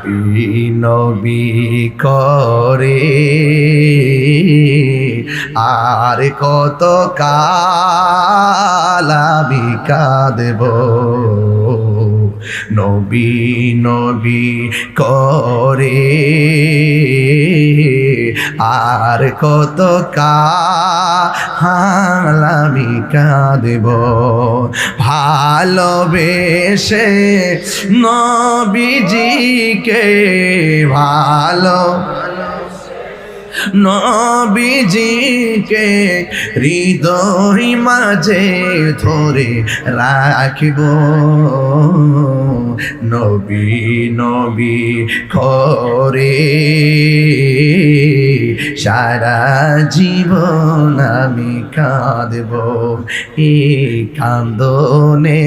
নবী নবী করে আর কত কাল আমি কাঁদব, নবী নবী করে আর কত কাল আমি কাঁদব। ভালোবেসে নবীজিকে ভালো নবীজিকে হৃদয় মাঝে ধরে রাখিব, নবী নবী করে সারা জীবন আমি কাঁদব। এই কান্দনে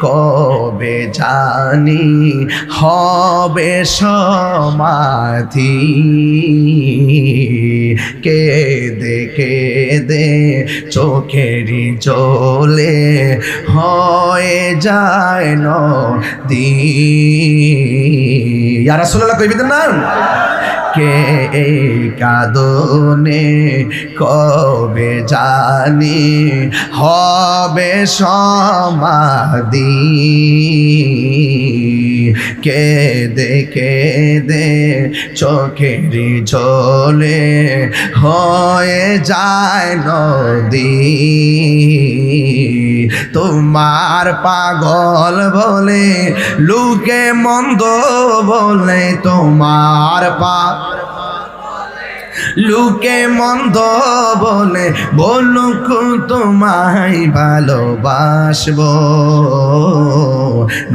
কবে জানি হবে সমাধি, কেঁদে কেঁদে চোখেরই জলে হয়ে যায় নদী। ইয়া রাসূলুল্লাহ কইবেন না কে এই কাঁদনে কবে জানি হবে সমাধি, কেঁদে কেঁদে চোখেরই জলে হয়ে যায় নদী। তোমার পাগল বলে লোকে মন্দ বলে, তোমার লোকে মন্দ বলে বলুক তোমায় ভালোবাসবো,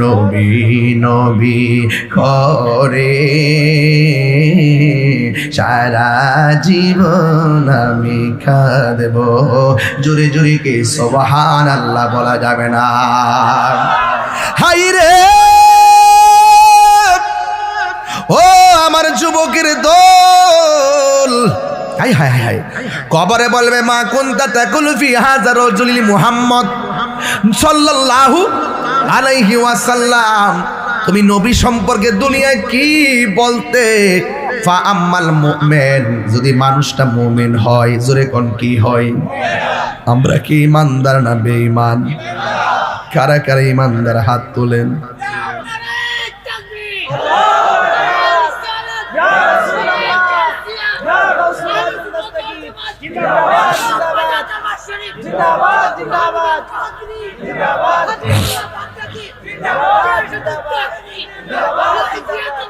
নবী নবী করে সারা জীবন আমি কাঁদব। জোরে জোরে কে সুবহানাল্লাহ বলা যাবে না? হাই রে ও আমার যুবকের দল, হাই হাই হাই কবরে বলবে মা কুনতা তাকুলু ফি হাযা রাজুলিল মুহাম্মদ সাল্লাল্লাহু আলাইহি ওয়াসাল্লাম, তুমি নবী সম্পর্কে দুনিয়ায় কি বলতে? ফা আম্মাল মুমিন, যদি মানুষটা মুমিন হয়, জোরে কোন কি হয়? আমরা কি ইমানদার না বেঈমান? কারা কারা ইমানদার হাত তোলেন।